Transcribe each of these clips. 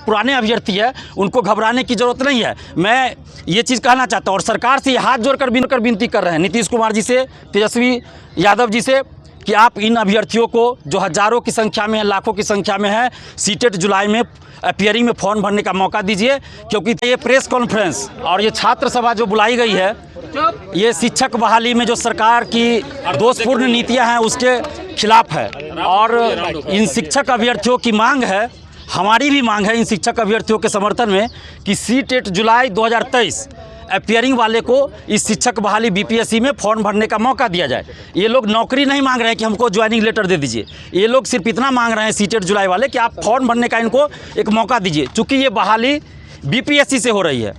पुराने अभ्यर्थी है उनको घबराने की ज़रूरत नहीं है। मैं ये चीज़ कहना चाहता हूँ और सरकार से हाथ जोड़कर विनती कर रहे हैं नीतीश कुमार जी से, तेजस्वी यादव जी से, कि आप इन अभ्यर्थियों को जो हज़ारों की संख्या में है, लाखों की संख्या में है, सीटेट जुलाई में अपियरिंग में फॉर्म भरने का मौका दीजिए। क्योंकि ये प्रेस कॉन्फ्रेंस और ये छात्र सभा जो बुलाई गई है, ये शिक्षक बहाली में जो सरकार की दोषपूर्ण नीतियां हैं उसके खिलाफ है। और इन शिक्षक अभ्यर्थियों की मांग है, हमारी भी मांग है इन शिक्षक अभ्यर्थियों के समर्थन में कि सीटेट जुलाई 2023 अपियरिंग वाले को इस शिक्षक बहाली बीपीएससी में फॉर्म भरने का मौका दिया जाए। ये लोग नौकरी नहीं मांग रहे हैं कि हमको ज्वाइनिंग लेटर दे दीजिए, ये लोग सिर्फ इतना मांग रहे हैं सीटेट जुलाई वाले कि आप फॉर्म भरने का इनको एक मौका दीजिए। चूँकि ये बहाली बीपीएससी से हो रही है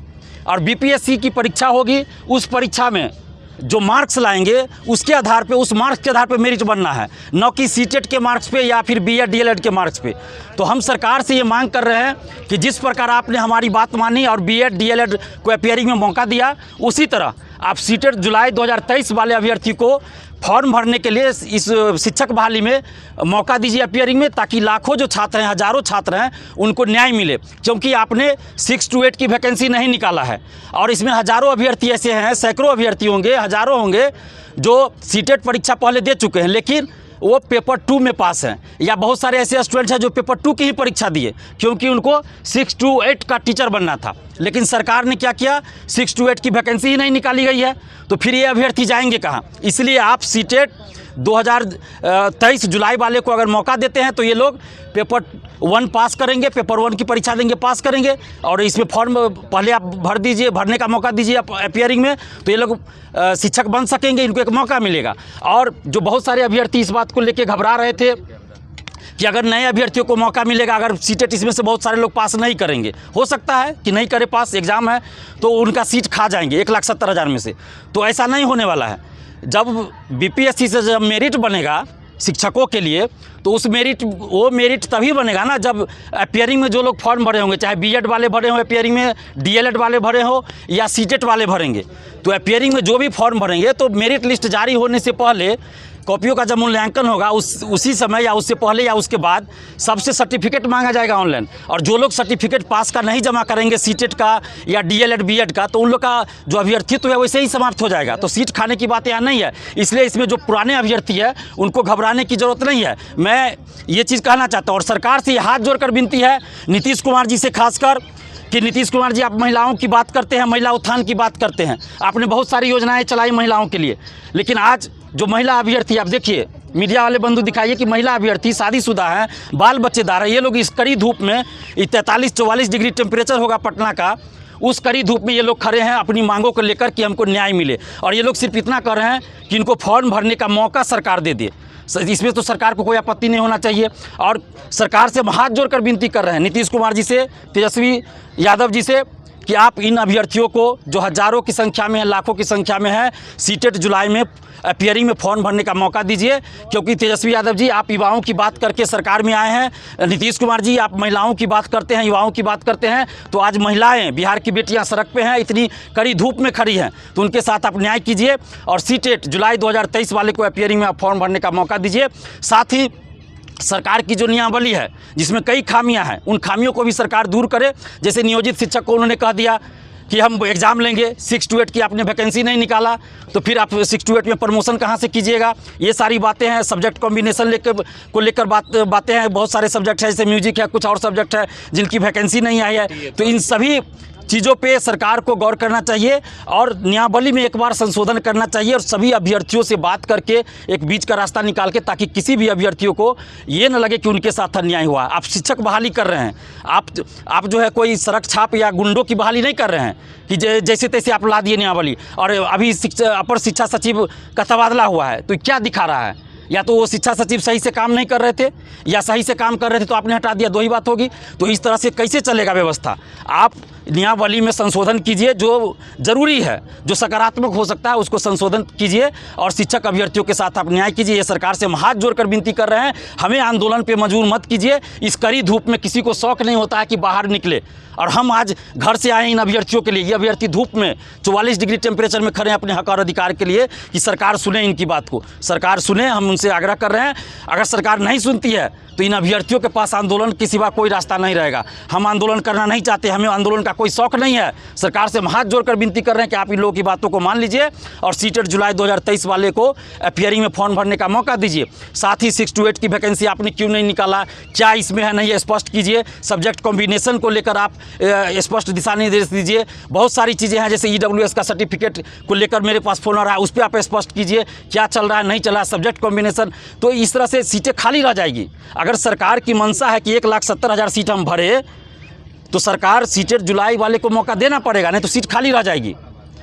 और बीपीएससी की परीक्षा होगी, उस परीक्षा में जो मार्क्स लाएंगे उसके आधार पे, उस मार्क्स के आधार पे मेरिट बनना है, न कि सीटेट के मार्क्स पे या फिर बीएड डीएलएड के मार्क्स पे। तो हम सरकार से ये मांग कर रहे हैं कि जिस प्रकार आपने हमारी बात मानी और बीएड डीएलएड को अपियरिंग में मौका दिया, उसी तरह आप सीटेट जुलाई 2023 वाले अभ्यर्थी को फॉर्म भरने के लिए इस शिक्षक बहाली में मौका दीजिए अपियरिंग में, ताकि लाखों जो छात्र हैं, हज़ारों छात्र हैं, उनको न्याय मिले। क्योंकि आपने 6 to 8 की वैकेंसी नहीं निकाला है और इसमें हज़ारों अभ्यर्थी ऐसे हैं, सैकड़ों अभ्यर्थी होंगे, हज़ारों होंगे जो सीटेट परीक्षा पहले दे चुके हैं लेकिन वो पेपर 2 में पास हैं, या बहुत सारे ऐसे स्टूडेंट्स हैं जो पेपर 2 की ही परीक्षा दिए क्योंकि उनको 6 to 8 का टीचर बनना था। लेकिन सरकार ने क्या किया, 6 to 8 की वैकेंसी ही नहीं निकाली गई है, तो फिर ये अभ्यर्थी जाएंगे कहाँ। इसलिए आप सीटेट 2023 जुलाई वाले को अगर मौका देते हैं तो ये लोग पेपर 1 पास करेंगे, पेपर 1 की परीक्षा देंगे, पास करेंगे, और इसमें फॉर्म पहले आप भर दीजिए, भरने का मौका दीजिए अपियरिंग में, तो ये लोग शिक्षक बन सकेंगे, इनको एक मौका मिलेगा। और जो बहुत सारे अभ्यर्थी इस बात को लेकर घबरा रहे थे कि अगर नए अभ्यर्थियों को मौका मिलेगा, अगर सीटेट इसमें से बहुत सारे लोग पास नहीं करेंगे, हो सकता है कि नहीं करे पास, एग्ज़ाम है तो उनका सीट खा जाएंगे 1,70,000 में से, तो ऐसा नहीं होने वाला है। जब बीपीएससी से जब मेरिट बनेगा शिक्षकों के लिए, तो वो मेरिट तभी बनेगा ना जब अपियरिंग में जो लोग फॉर्म भरे होंगे, चाहे बीएड वाले भरे हों अपियरिंग में, डीएलएड वाले भरे हो या सीटेट वाले भरेंगे, तो अपियरिंग में जो भी फॉर्म भरेंगे तो मेरिट लिस्ट जारी होने से पहले कॉपियों का जब मूल्यांकन होगा उसी समय या उससे पहले या उसके बाद सबसे सर्टिफिकेट मांगा जाएगा ऑनलाइन। और जो लोग सर्टिफिकेट पास का नहीं जमा करेंगे सीटेट का या डीएलएड बीएड का, तो उन लोग का जो अभ्यर्थित्व है वैसे ही समाप्त हो जाएगा। तो सीट खाने की बात यहाँ नहीं है। इसलिए इसमें जो पुराने अभ्यर्थी है उनको घबराने की ज़रूरत नहीं है। मैं ये चीज़ कहना चाहता हूँ और सरकार से हाथ जोड़कर विनती है नीतीश कुमार जी से खासकर, कि नीतीश कुमार जी, आप महिलाओं की बात करते हैं, महिला उत्थान की बात करते हैं, आपने बहुत सारी योजनाएं चलाई महिलाओं के लिए, लेकिन आज जो महिला अभ्यर्थी, आप देखिए, मीडिया वाले बंधु दिखाइए कि महिला अभ्यर्थी शादीशुदा हैं, बाल बच्चेदार हैं, ये लोग इस कड़ी धूप में, 43-44 डिग्री टेम्परेचर होगा पटना का, उस कड़ी धूप में ये लोग खड़े हैं अपनी मांगों को लेकर कि हमको न्याय मिले। और ये लोग सिर्फ इतना कर रहे हैं कि इनको फॉर्म भरने का मौका सरकार दे दे। इसमें तो सरकार को कोई आपत्ति नहीं होना चाहिए। और सरकार से हाथ जोड़कर विनती कर रहे हैं नीतीश कुमार जी से, तेजस्वी यादव जी से, कि आप इन अभ्यर्थियों को जो हज़ारों की संख्या में है, लाखों की संख्या में है, सीटेट जुलाई में अपियरिंग में फॉर्म भरने का मौका दीजिए। क्योंकि तेजस्वी यादव जी, आप युवाओं की बात करके सरकार में आए हैं, नीतीश कुमार जी आप महिलाओं की बात करते हैं, युवाओं की बात करते हैं, तो आज महिलाएं, बिहार की बेटियां सड़क पे हैं, इतनी कड़ी धूप में खड़ी हैं, तो उनके साथ आप न्याय कीजिए और सीटेट जुलाई 2023 वाले को अपियरिंग में आप फॉर्म भरने का मौका दीजिए। साथ ही सरकार की जो नियमावली है जिसमें कई खामियां हैं, उन खामियों को भी सरकार दूर करे। जैसे नियोजित शिक्षक को उन्होंने कह दिया कि हम एग्ज़ाम लेंगे, 6 to 8 की आपने वैकेंसी नहीं निकाला तो फिर आप 6 to 8 में प्रमोशन कहाँ से कीजिएगा। ये सारी बातें हैं। सब्जेक्ट कॉम्बिनेशन लेकर बातें हैं। बहुत सारे सब्जेक्ट हैं, जैसे म्यूजिक है, कुछ और सब्जेक्ट है जिनकी वैकेंसी नहीं आई है। तो इन सभी चीज़ों पे सरकार को गौर करना चाहिए और नियमावली में एक बार संशोधन करना चाहिए और सभी अभ्यर्थियों से बात करके एक बीच का रास्ता निकाल के, ताकि किसी भी अभ्यर्थियों को ये न लगे कि उनके साथ अन्याय हुआ। आप शिक्षक बहाली कर रहे हैं, आप जो है कोई सड़क छाप या गुंडों की बहाली नहीं कर रहे हैं कि जैसे तैसे आप ला दिए नियमावली। और अभी अपर शिक्षा सचिव का तबादला हुआ है, तो क्या दिखा रहा है? या तो वो शिक्षा सचिव सही से काम नहीं कर रहे थे या सही से काम कर रहे थे तो आपने हटा दिया, दो ही बात होगी। तो इस तरह से कैसे चलेगा व्यवस्था? आप नियमावली में संशोधन कीजिए, जो ज़रूरी है, जो सकारात्मक हो सकता है उसको संशोधन कीजिए और शिक्षक अभ्यर्थियों के साथ आप न्याय कीजिए। ये सरकार से हम हाथ जोड़कर विनती कर रहे हैं। हमें आंदोलन पे मजबूर मत कीजिए। इस कड़ी धूप में किसी को शौक नहीं होता है कि बाहर निकले, और हम आज घर से आए इन अभ्यर्थियों के लिए। ये अभ्यर्थी धूप में 44 डिग्री टेम्परेचर में खड़े हैं अपने हक और अधिकार के लिए, कि सरकार सुने इनकी बात को, सरकार सुने। हम उनसे आग्रह कर रहे हैं, अगर सरकार नहीं सुनती है तो इन अभ्यर्थियों के पास आंदोलन के सिवा कोई रास्ता नहीं रहेगा। हम आंदोलन करना नहीं चाहते, हमें आंदोलन का कोई शौक नहीं है। सरकार से हम हाथ जोड़कर विनती कर रहे हैं कि आप इन लोगों की बातों को मान लीजिए और सीटेट जुलाई 2023 वाले को अपीयरिंग में फॉर्म भरने का मौका दीजिए। साथ ही 6 to 8 की वैकेंसी आपने क्यों नहीं निकाला, क्या इसमें है नहीं, स्पष्ट कीजिए। सब्जेक्ट कॉम्बिनेशन को लेकर आप स्पष्ट दिशा निर्देश दीजिए। बहुत सारी चीज़ें हैं, जैसे EWS का सर्टिफिकेट को लेकर मेरे पास फोन आ रहा है, उस पर आप स्पष्ट कीजिए क्या चल रहा है, नहीं चल रहा है, सब्जेक्ट कॉम्बिनेशन। तो इस तरह से सीटें खाली रह जाएगी। अगर सरकार की मंशा है कि 1,70,000 सीट हम भरे, तो सरकार सीटेट जुलाई वाले को मौका देना पड़ेगा, नहीं तो सीट खाली रह जाएगी।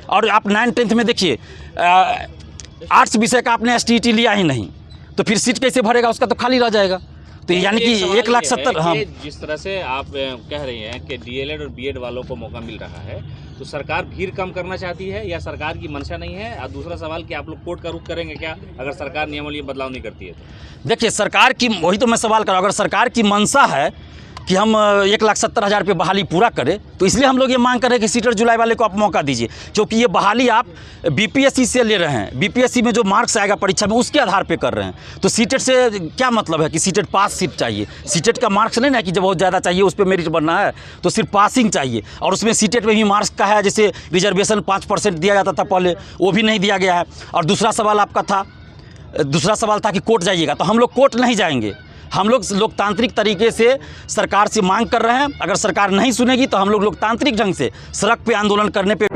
और आप 9th-10th में देखिए, आर्ट्स विषय का आपने STET लिया ही नहीं, तो फिर सीट कैसे भरेगा, उसका तो खाली रह जाएगा। तो यानी कि 1,70,000। हाँ, जिस तरह से आप कह रही हैं कि DLED और BEd वालों को मौका मिल रहा है, तो सरकार भीड़ कम करना चाहती है या सरकार की मंशा नहीं है? और दूसरा सवाल कि आप लोग कोर्ट का रुख करेंगे क्या अगर सरकार नियमावली में बदलाव नहीं करती है तो? देखिए, सरकार की, वही तो मैं सवाल कर रहा हूँ, अगर सरकार की मंशा है कि हम 1,70,000 पे बहाली पूरा करें, तो इसलिए हम लोग ये मांग कर रहे हैं कि सीटेट जुलाई वाले को आप मौका दीजिए, क्योंकि ये बहाली आप BPSC से ले रहे हैं। BPSC में जो मार्क्स आएगा परीक्षा में, उसके आधार पे कर रहे हैं। तो सीटेट से क्या मतलब है कि सीटेट पास सीट चाहिए? सीटेट का मार्क्स नहीं ना कि जब बहुत ज़्यादा चाहिए उस पर मेरिट बनना है, तो सिर्फ पासिंग चाहिए। और उसमें सीटेट में भी मार्क्स का है, जैसे रिजर्वेशन 5% दिया जाता था पहले, वो भी नहीं दिया गया है। और दूसरा सवाल था कि कोर्ट जाइएगा, तो हम लोग कोर्ट नहीं जाएंगे। हम लोग लोकतांत्रिक तरीके से सरकार से मांग कर रहे हैं। अगर सरकार नहीं सुनेगी तो हम लोग लोकतांत्रिक ढंग से सड़क पे आंदोलन करने पे